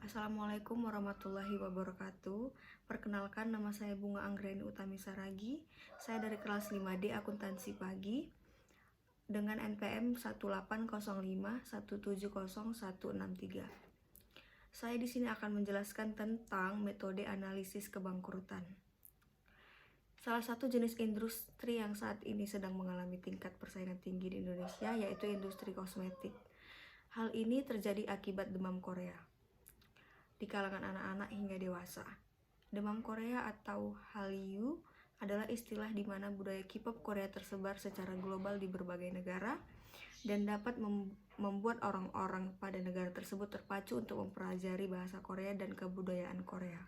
Assalamualaikum warahmatullahi wabarakatuh. Perkenalkan, nama saya Bunga Anggreni Utami Saragi. Saya dari kelas 5D Akuntansi Pagi dengan NPM 18051700163. Saya di sini akan menjelaskan tentang metode analisis kebangkrutan. Salah satu jenis industri yang saat ini sedang mengalami tingkat persaingan tinggi di Indonesia yaitu industri kosmetik. Hal ini terjadi akibat demam Korea di kalangan anak-anak hingga dewasa. Demam Korea atau Hallyu adalah istilah di mana budaya K-pop Korea tersebar secara global di berbagai negara dan dapat membuat orang-orang pada negara tersebut terpacu untuk mempelajari bahasa Korea dan kebudayaan Korea.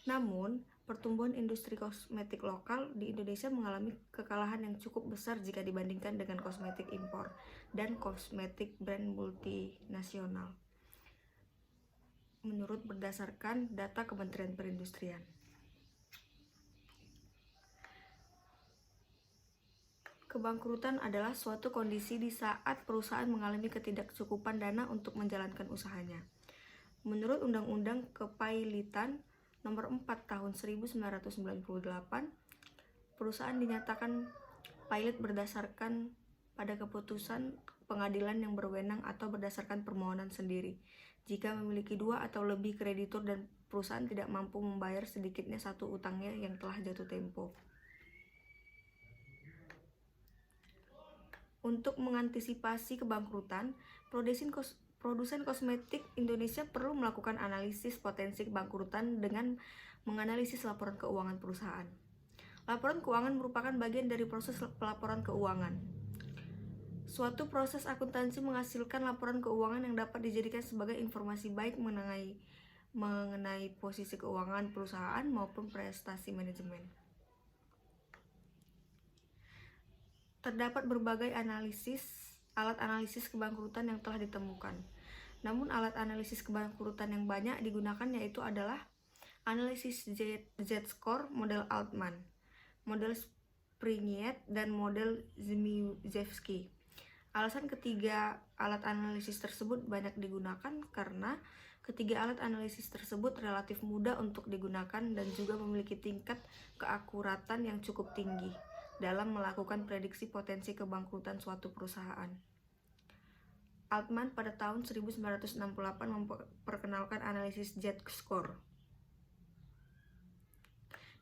Namun, pertumbuhan industri kosmetik lokal di Indonesia mengalami kekalahan yang cukup besar jika dibandingkan dengan kosmetik impor dan kosmetik brand multinasional, menurut berdasarkan data Kementerian Perindustrian. Kebangkrutan adalah suatu kondisi di saat perusahaan mengalami ketidakcukupan dana untuk menjalankan usahanya. Menurut Undang-Undang Kepailitan Nomor 4 Tahun 1998, perusahaan dinyatakan pailit berdasarkan pada keputusan pengadilan yang berwenang atau berdasarkan permohonan sendiri. Jika memiliki 2 atau lebih kreditur dan perusahaan tidak mampu membayar sedikitnya satu utangnya yang telah jatuh tempo. Untuk mengantisipasi kebangkrutan, produsen kosmetik Indonesia perlu melakukan analisis potensi kebangkrutan dengan menganalisis laporan keuangan perusahaan. Laporan keuangan merupakan bagian dari proses pelaporan keuangan. Suatu proses akuntansi menghasilkan laporan keuangan yang dapat dijadikan sebagai informasi baik mengenai posisi keuangan perusahaan maupun prestasi manajemen. Terdapat berbagai alat analisis kebangkrutan yang telah ditemukan. Namun alat analisis kebangkrutan yang banyak digunakan yaitu adalah analisis Z-score model Altman, model Sprigniet, dan model Zmajewski. Alasan ketiga alat analisis tersebut banyak digunakan karena ketiga alat analisis tersebut relatif mudah untuk digunakan dan juga memiliki tingkat keakuratan yang cukup tinggi dalam melakukan prediksi potensi kebangkrutan suatu perusahaan. Altman pada tahun 1968 memperkenalkan analisis Z-score,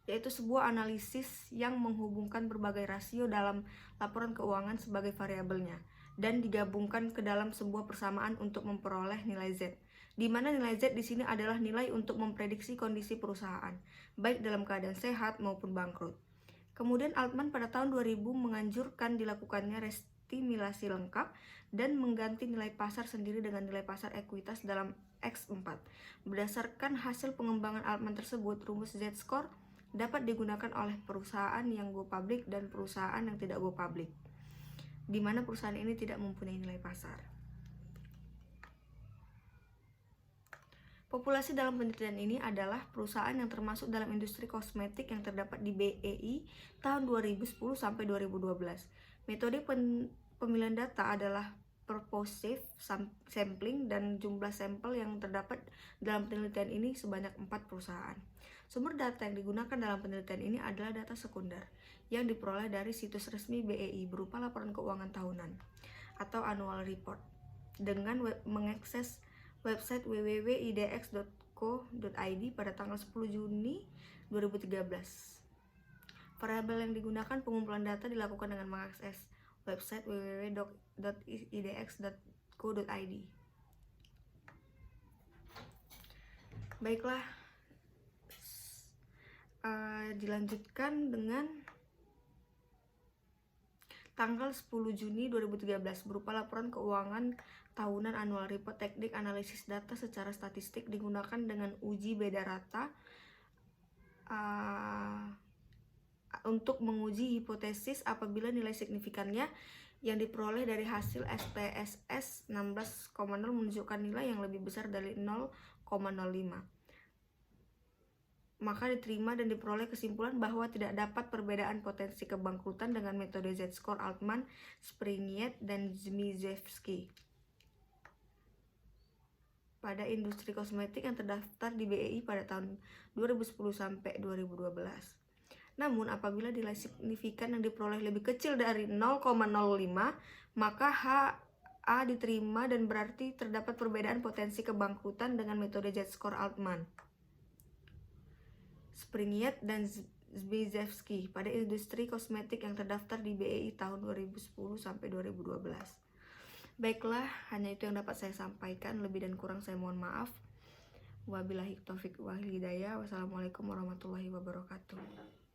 yaitu sebuah analisis yang menghubungkan berbagai rasio dalam laporan keuangan sebagai variabelnya dan digabungkan ke dalam sebuah persamaan untuk memperoleh nilai Z, di mana nilai Z di sini adalah nilai untuk memprediksi kondisi perusahaan, baik dalam keadaan sehat maupun bangkrut. Kemudian Altman pada tahun 2000 menganjurkan dilakukannya restimilasi lengkap dan mengganti nilai pasar sendiri dengan nilai pasar ekuitas dalam X4. Berdasarkan hasil pengembangan Altman tersebut, rumus Z-score dapat digunakan oleh perusahaan yang go public dan perusahaan yang tidak go public, di mana perusahaan ini tidak mempunyai nilai pasar. Populasi dalam penelitian ini adalah perusahaan yang termasuk dalam industri kosmetik yang terdapat di BEI tahun 2010 sampai 2012. Metode pemilihan data adalah purposive sampling dan jumlah sampel yang terdapat dalam penelitian ini sebanyak 4 perusahaan. Sumber data yang digunakan dalam penelitian ini adalah data sekunder yang diperoleh dari situs resmi BEI berupa laporan keuangan tahunan atau annual report dengan mengakses website www.idx.co.id pada tanggal 10 Juni 2013. Variabel yang digunakan pengumpulan data dilakukan dengan mengakses website www.idx.co.id. Baiklah, dilanjutkan dengan tanggal 10 Juni 2013 berupa laporan keuangan tahunan annual report. Teknik analisis data secara statistik digunakan dengan uji beda rata untuk menguji hipotesis apabila nilai signifikannya yang diperoleh dari hasil SPSS 16,0 menunjukkan nilai yang lebih besar dari 0,05. Maka diterima dan diperoleh kesimpulan bahwa tidak dapat perbedaan potensi kebangkrutan dengan metode Z-score Altman, Sprigniet, dan Zmajewski. pada industri kosmetik yang terdaftar di BEI pada tahun 2010 sampai 2012. Namun apabila nilai signifikan yang diperoleh lebih kecil dari 0,05, maka HA diterima dan berarti terdapat perbedaan potensi kebangkrutan dengan metode Z-Score-Altman, Springiat, dan Zbyszewski pada industri kosmetik yang terdaftar di BEI tahun 2010 sampai 2012. Baiklah, hanya itu yang dapat saya sampaikan. Lebih dan kurang saya mohon maaf. Wabillahi taufik wal hidayah. Wassalamualaikum warahmatullahi wabarakatuh.